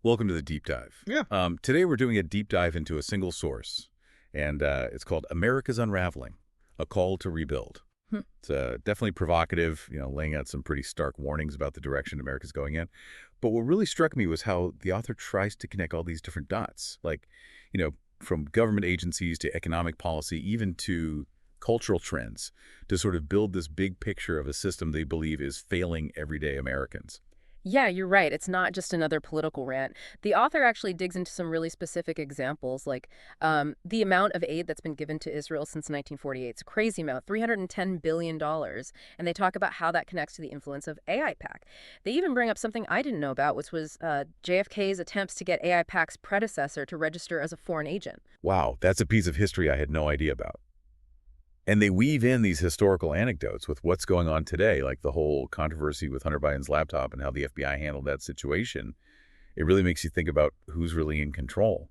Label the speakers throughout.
Speaker 1: Welcome to the deep dive.
Speaker 2: Yeah.
Speaker 1: Today we're doing a deep dive into a single source, and it's called America's Unraveling, A Call to Rebuild.
Speaker 2: Hmm.
Speaker 1: It's definitely provocative, laying out some pretty stark warnings about the direction America's going in. But what really struck me was how the author tries to connect all these different dots, like, you know, from government agencies to economic policy, even to cultural trends, to sort of build this big picture of a system they believe is failing everyday Americans.
Speaker 3: Yeah, you're right. It's not just another political rant. The author actually digs into some really specific examples, like the amount of aid that's been given to Israel since 1948. It's a crazy amount, $310 billion. And they talk about how that connects to the influence of AIPAC. They even bring up something I didn't know about, which was JFK's attempts to get AIPAC's predecessor to register as a foreign agent.
Speaker 1: Wow, that's a piece of history I had no idea about. And they weave in these historical anecdotes with what's going on today, like the whole controversy with Hunter Biden's laptop and how the FBI handled that situation. It really makes you think about who's really in control,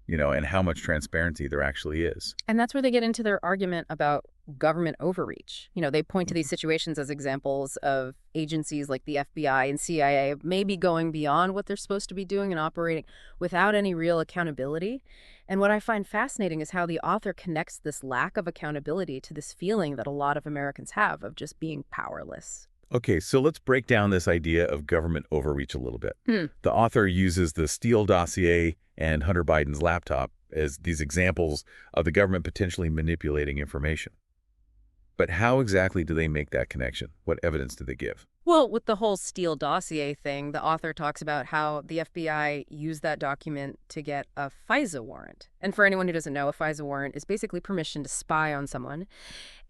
Speaker 1: and how much transparency there actually is.
Speaker 3: And that's where they get into their argument about government overreach. They point to these situations as examples of agencies like the FBI and CIA maybe going beyond what they're supposed to be doing and operating without any real accountability. And what I find fascinating is how the author connects this lack of accountability to this feeling that a lot of Americans have of just being powerless.
Speaker 1: Okay, so let's break down this idea of government overreach a little bit.
Speaker 3: Hmm.
Speaker 1: The author uses the Steele dossier and Hunter Biden's laptop as these examples of the government potentially manipulating information. But how exactly do they make that connection? What evidence do they give?
Speaker 3: Well, with the whole Steele dossier thing, the author talks about how the FBI used that document to get a FISA warrant. And for anyone who doesn't know, a FISA warrant is basically permission to spy on someone.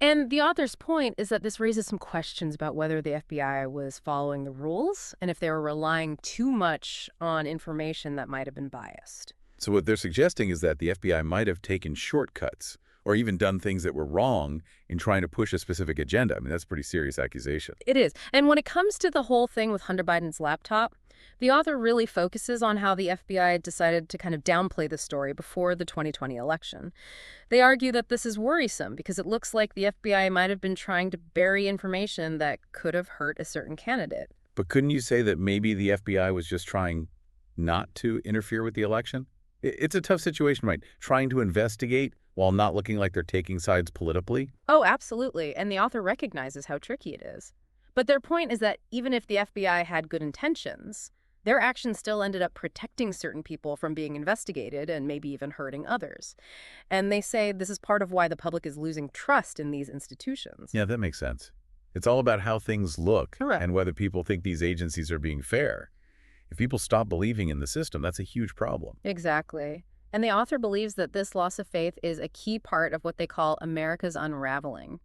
Speaker 3: And the author's point is that this raises some questions about whether the FBI was following the rules and if they were relying too much on information that might have been biased.
Speaker 1: So what they're suggesting is that the FBI might have taken shortcuts or even done things that were wrong in trying to push a specific agenda. I mean, that's a pretty serious accusation.
Speaker 3: It is. And when it comes to the whole thing with Hunter Biden's laptop, the author really focuses on how the FBI decided to kind of downplay the story before the 2020 election. They argue that this is worrisome because it looks like the FBI might have been trying to bury information that could have hurt a certain candidate.
Speaker 1: But couldn't you say that maybe the FBI was just trying not to interfere with the election? It's a tough situation, right? Trying to investigate while not looking like they're taking sides politically?
Speaker 3: Oh, absolutely. And the author recognizes how tricky it is. But their point is that even if the FBI had good intentions, their actions still ended up protecting certain people from being investigated and maybe even hurting others. And they say this is part of why the public is losing trust in these institutions.
Speaker 1: Yeah, that makes sense. It's all about how things look
Speaker 3: Correct.
Speaker 1: and whether people think these agencies are being fair. If people stop believing in the system, that's a huge problem.
Speaker 3: Exactly. And the author believes that this loss of faith is a key part of what they call America's unraveling.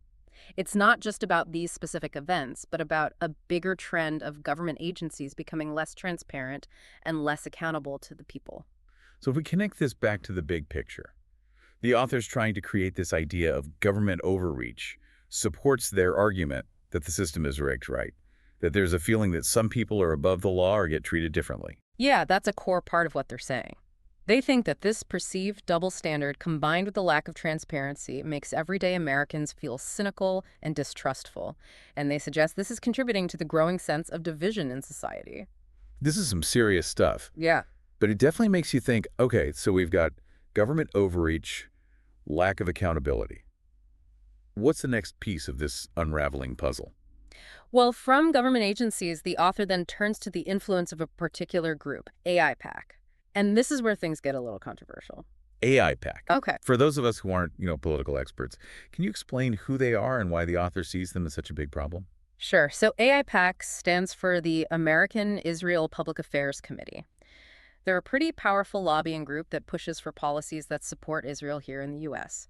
Speaker 3: It's not just about these specific events, but about a bigger trend of government agencies becoming less transparent and less accountable to the people.
Speaker 1: So if we connect this back to the big picture, the author's trying to create this idea of government overreach supports their argument that the system is rigged, right? That there's a feeling that some people are above the law or get treated differently.
Speaker 3: Yeah, that's a core part of what they're saying. They think that this perceived double standard combined with the lack of transparency makes everyday Americans feel cynical and distrustful. And they suggest this is contributing to the growing sense of division in society.
Speaker 1: This is some serious stuff,
Speaker 3: Yeah.
Speaker 1: but it definitely makes you think, okay, so we've got government overreach, lack of accountability. What's the next piece of this unraveling puzzle?
Speaker 3: Well, from government agencies, the author then turns to the influence of a particular group, AIPAC. And this is where things get a little controversial.
Speaker 1: AIPAC.
Speaker 3: Okay.
Speaker 1: For those of us who aren't, political experts, can you explain who they are and why the author sees them as such a big problem?
Speaker 3: Sure. So AIPAC stands for the American Israel Public Affairs Committee. They're a pretty powerful lobbying group that pushes for policies that support Israel here in the U.S.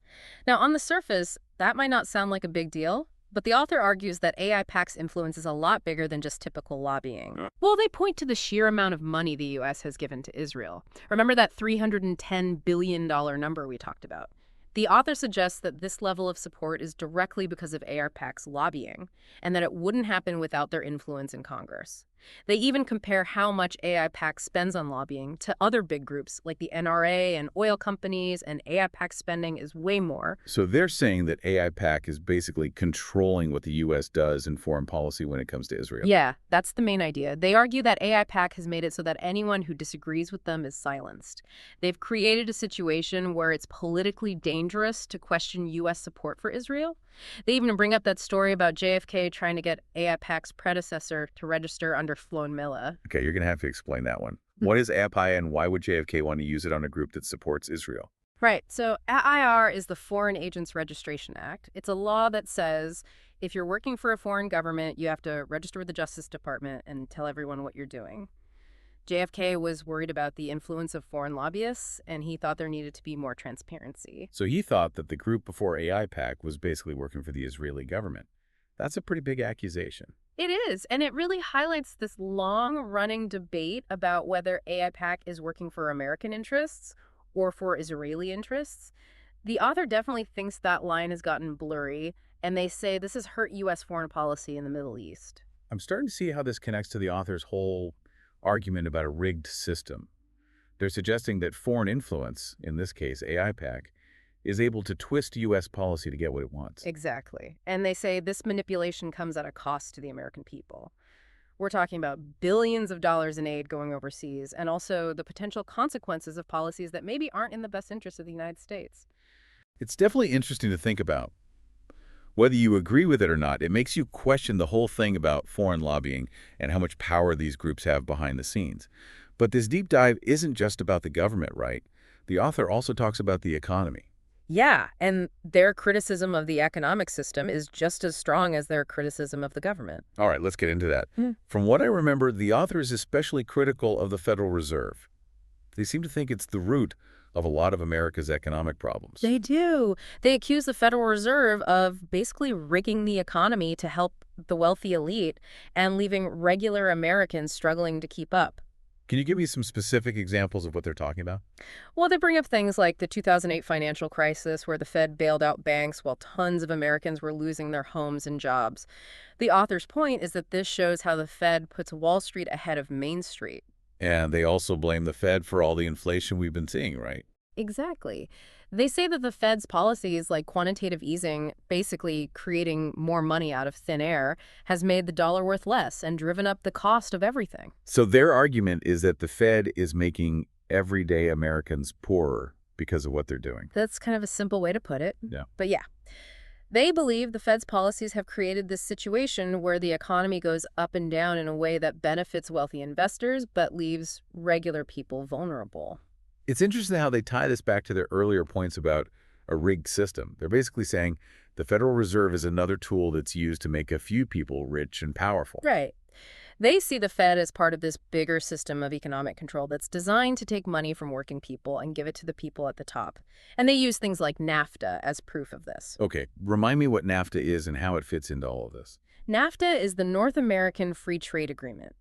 Speaker 3: Now, on the surface, that might not sound like a big deal, but the author argues that AIPAC's influence is a lot bigger than just typical lobbying. Well, they point to the sheer amount of money the U.S. has given to Israel. Remember that $310 billion number we talked about? The author suggests that this level of support is directly because of AIPAC's lobbying, and that it wouldn't happen without their influence in Congress. They even compare how much AIPAC spends on lobbying to other big groups like the NRA and oil companies, and AIPAC spending is way more.
Speaker 1: So they're saying that AIPAC is basically controlling what the U.S. does in foreign policy when it comes to Israel.
Speaker 3: Yeah, that's the main idea. They argue that AIPAC has made it so that anyone who disagrees with them is silenced. They've created a situation where it's politically dangerous to question U.S. support for Israel. They even bring up that story about JFK trying to get AIPAC's predecessor to register under Floyd Miller.
Speaker 1: Okay, you're going to have to explain that one. What is AIPAC and why would JFK want to use it on a group that supports Israel?
Speaker 3: Right. So AIR is the Foreign Agents Registration Act. It's a law that says if you're working for a foreign government, you have to register with the Justice Department and tell everyone what you're doing. JFK was worried about the influence of foreign lobbyists, and he thought there needed to be more transparency.
Speaker 1: So he thought that the group before AIPAC was basically working for the Israeli government. That's a pretty big accusation.
Speaker 3: It is, and it really highlights this long-running debate about whether AIPAC is working for American interests or for Israeli interests. The author definitely thinks that line has gotten blurry, and they say this has hurt U.S. foreign policy in the Middle East.
Speaker 1: I'm starting to see how this connects to the author's whole argument about a rigged system. They're suggesting that foreign influence, in this case AIPAC, is able to twist U.S. policy to get what it wants.
Speaker 3: Exactly. And they say this manipulation comes at a cost to the American people. We're talking about billions of dollars in aid going overseas, and also the potential consequences of policies that maybe aren't in the best interest of the United States.
Speaker 1: It's definitely interesting to think about. Whether you agree with it or not, it makes you question the whole thing about foreign lobbying and how much power these groups have behind the scenes. But this deep dive isn't just about the government, right? The author also talks about the economy.
Speaker 3: Yeah, and their criticism of the economic system is just as strong as their criticism of the government.
Speaker 1: All right, let's get into that. From what I remember, the author is especially critical of the Federal Reserve. They seem to think it's the root of a lot of America's economic problems.
Speaker 3: They do. They accuse the Federal Reserve of basically rigging the economy to help the wealthy elite and leaving regular Americans struggling to keep up.
Speaker 1: Can you give me some specific examples of what they're talking about?
Speaker 3: Well, they bring up things like the 2008 financial crisis, where the Fed bailed out banks while tons of Americans were losing their homes and jobs. The author's point is that this shows how the Fed puts Wall Street ahead of Main Street.
Speaker 1: And they also blame the Fed for all the inflation we've been seeing, right?
Speaker 3: Exactly. They say that the Fed's policies, like quantitative easing, basically creating more money out of thin air, has made the dollar worth less and driven up the cost of everything.
Speaker 1: So their argument is that the Fed is making everyday Americans poorer because of what they're doing.
Speaker 3: That's kind of a simple way to put it.
Speaker 1: Yeah.
Speaker 3: But yeah, they believe the Fed's policies have created this situation where the economy goes up and down in a way that benefits wealthy investors but leaves regular people vulnerable.
Speaker 1: It's interesting how they tie this back to their earlier points about a rigged system. They're basically saying the Federal Reserve is another tool that's used to make a few people rich and powerful.
Speaker 3: Right. They see the Fed as part of this bigger system of economic control that's designed to take money from working people and give it to the people at the top. And they use things like NAFTA as proof of this.
Speaker 1: Okay, remind me what NAFTA is and how it fits into all of this.
Speaker 3: NAFTA is the North American Free Trade Agreement.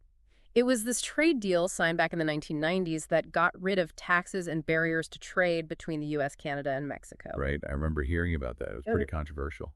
Speaker 3: It was this trade deal signed back in the 1990s that got rid of taxes and barriers to trade between the U.S., Canada, and Mexico.
Speaker 1: Right, I remember hearing about that. It was pretty controversial.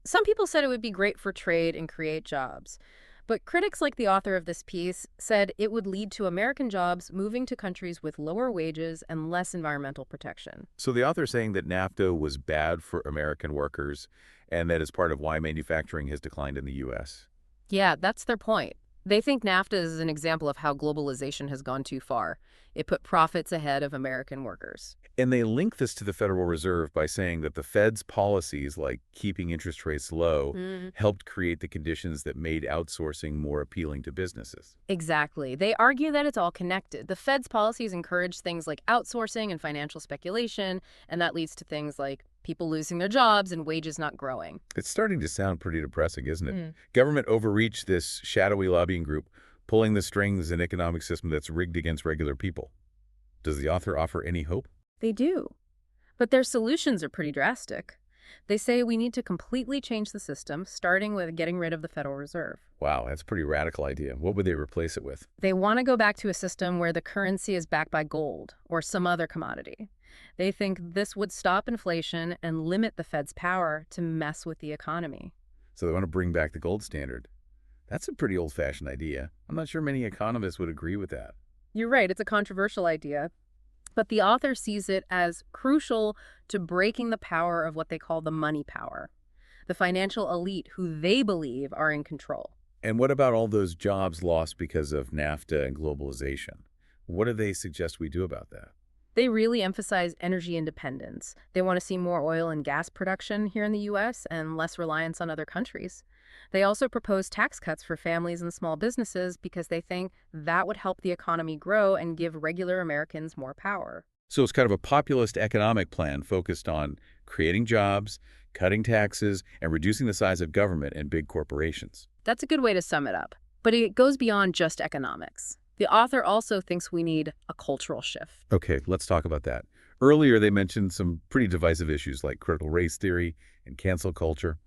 Speaker 3: Some people said it would be great for trade and create jobs. But critics like the author of this piece said it would lead to American jobs moving to countries with lower wages and less environmental protection.
Speaker 1: So the author saying that NAFTA was bad for American workers and that is part of why manufacturing has declined in the U.S.
Speaker 3: Yeah, that's their point. They think NAFTA is an example of how globalization has gone too far. It put profits ahead of American workers.
Speaker 1: And they link this to the Federal Reserve by saying that the Fed's policies, like keeping interest rates low, helped create the conditions that made outsourcing more appealing to businesses.
Speaker 3: Exactly. They argue that it's all connected. The Fed's policies encourage things like outsourcing and financial speculation, and that leads to things like people losing their jobs and wages not growing.
Speaker 1: It's starting to sound pretty depressing, isn't it? Government overreached this shadowy lobbying group, pulling the strings in an economic system that's rigged against regular people. Does the author offer any hope?
Speaker 3: They do. But their solutions are pretty drastic. They say we need to completely change the system, starting with getting rid of the Federal Reserve.
Speaker 1: Wow, that's a pretty radical idea. What would they replace it with?
Speaker 3: They want to go back to a system where the currency is backed by gold or some other commodity. They think this would stop inflation and limit the Fed's power to mess with the economy.
Speaker 1: So they want to bring back the gold standard. That's a pretty old-fashioned idea. I'm not sure many economists would agree with that.
Speaker 3: You're right, it's a controversial idea, but the author sees it as crucial to breaking the power of what they call the money power, the financial elite who they believe are in control.
Speaker 1: And what about all those jobs lost because of NAFTA and globalization? What do they suggest we do about that?
Speaker 3: They really emphasize energy independence. They want to see more oil and gas production here in the U.S. and less reliance on other countries. They also propose tax cuts for families and small businesses because they think that would help the economy grow and give regular Americans more power.
Speaker 1: So it's kind of a populist economic plan focused on creating jobs, cutting taxes, and reducing the size of government and big corporations.
Speaker 3: That's a good way to sum it up. But it goes beyond just economics. The author also thinks we need a cultural shift.
Speaker 1: Okay, let's talk about that. Earlier, they mentioned some pretty divisive issues like critical race theory and cancel culture.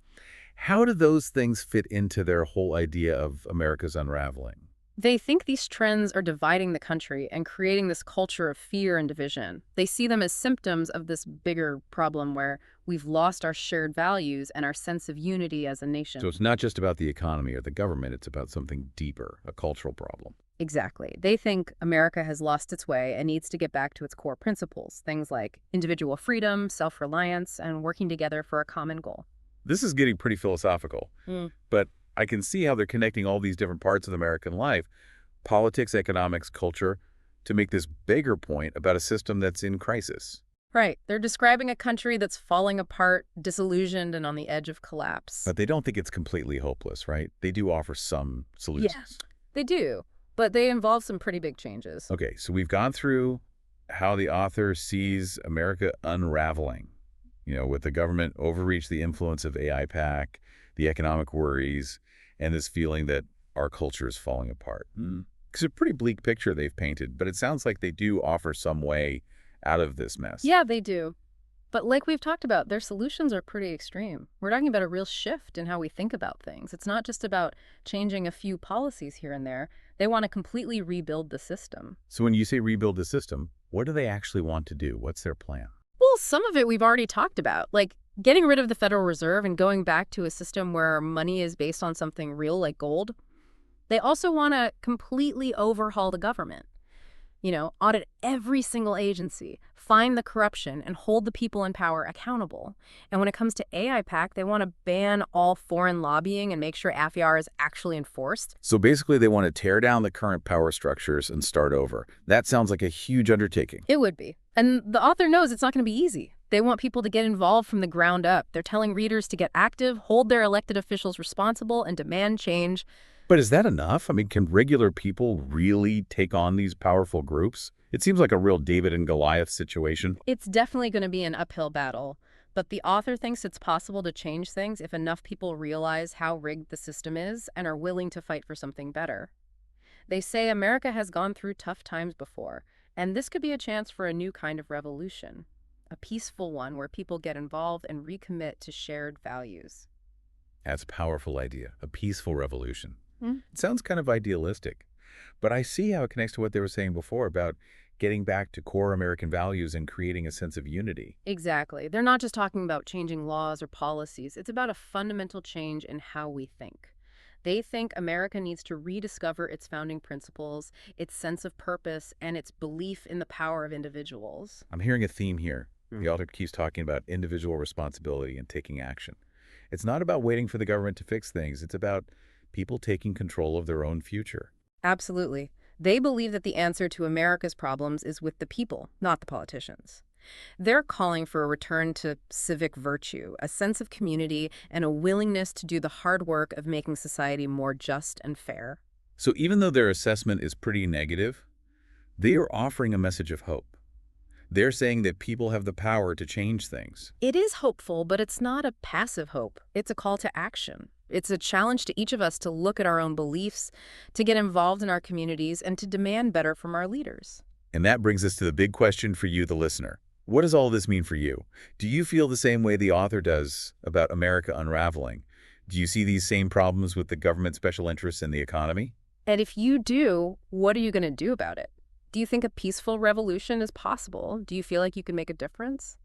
Speaker 1: How do those things fit into their whole idea of America's unraveling?
Speaker 3: They think these trends are dividing the country and creating this culture of fear and division. They see them as symptoms of this bigger problem where we've lost our shared values and our sense of unity as a nation.
Speaker 1: So it's not just about the economy or the government, it's about something deeper, a cultural problem.
Speaker 3: Exactly. They think America has lost its way and needs to get back to its core principles, things like individual freedom, self-reliance, and working together for a common goal.
Speaker 1: This is getting pretty philosophical, but I can see how they're connecting all these different parts of American life, politics, economics, culture, to make this bigger point about a system that's in crisis.
Speaker 3: Right. They're describing a country that's falling apart, disillusioned, and on the edge of collapse.
Speaker 1: But they don't think it's completely hopeless, right? They do offer some solutions.
Speaker 3: Yes, they do, but they involve some pretty big changes.
Speaker 1: Okay, so we've gone through how the author sees America unraveling, with the government overreach, the influence of AI PAC, the economic worries, and this feeling that our culture is falling apart. It's a pretty bleak picture they've painted, but it sounds like they do offer some way out of this mess.
Speaker 3: Yeah, they do. But like we've talked about, their solutions are pretty extreme. We're talking about a real shift in how we think about things. It's not just about changing a few policies here and there. They want to completely rebuild the system.
Speaker 1: So when you say rebuild the system, what do they actually want to do? What's their plan?
Speaker 3: Well, some of it we've already talked about, like getting rid of the Federal Reserve and going back to a system where money is based on something real like gold. They also want to completely overhaul the government. Audit every single agency, find the corruption, and hold the people in power accountable. And when it comes to AI PAC, they want to ban all foreign lobbying and make sure AFIR is actually enforced.
Speaker 1: So basically, they want to tear down the current power structures and start over. That sounds like a huge undertaking.
Speaker 3: It would be. And the author knows it's not going to be easy. They want people to get involved from the ground up. They're telling readers to get active, hold their elected officials responsible, and demand change.
Speaker 1: But is that enough? I mean, can regular people really take on these powerful groups? It seems like a real David and Goliath situation.
Speaker 3: It's definitely going to be an uphill battle, but the author thinks it's possible to change things if enough people realize how rigged the system is and are willing to fight for something better. They say America has gone through tough times before, and this could be a chance for a new kind of revolution, a peaceful one where people get involved and recommit to shared values.
Speaker 1: That's a powerful idea, a peaceful revolution. It sounds kind of idealistic, but I see how it connects to what they were saying before about getting back to core American values and creating a sense of unity.
Speaker 3: Exactly. They're not just talking about changing laws or policies. It's about a fundamental change in how we think. They think America needs to rediscover its founding principles, its sense of purpose, and its belief in the power of individuals.
Speaker 1: I'm hearing a theme here. The author keeps talking about individual responsibility and taking action. It's not about waiting for the government to fix things. It's about people taking control of their own future.
Speaker 3: Absolutely. They believe that the answer to America's problems is with the people, not the politicians. They're calling for a return to civic virtue, a sense of community, and a willingness to do the hard work of making society more just and fair.
Speaker 1: So even though their assessment is pretty negative, they are offering a message of hope. They're saying that people have the power to change things.
Speaker 3: It is hopeful, but it's not a passive hope. It's a call to action. It's a challenge to each of us to look at our own beliefs, to get involved in our communities, and to demand better from our leaders.
Speaker 1: And that brings us to the big question for you, the listener. What does all this mean for you? Do you feel the same way the author does about America unraveling? Do you see these same problems with the government special interests in the economy?
Speaker 3: And if you do, what are you going to do about it? Do you think a peaceful revolution is possible? Do you feel like you can make a difference?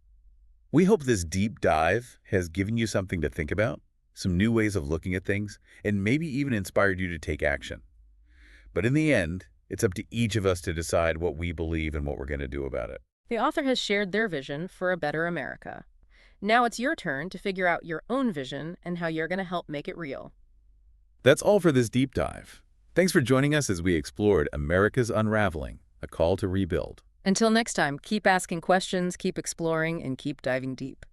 Speaker 1: We hope this deep dive has given you something to think about. some new ways of looking at things, and maybe even inspired you to take action. But in the end, it's up to each of us to decide what we believe and what we're going to do about it.
Speaker 3: The author has shared their vision for a better America. Now it's your turn to figure out your own vision and how you're going to help make it real.
Speaker 1: That's all for this deep dive. Thanks for joining us as we explored America's Unraveling, a call to rebuild.
Speaker 3: Until next time, keep asking questions, keep exploring, and keep diving deep.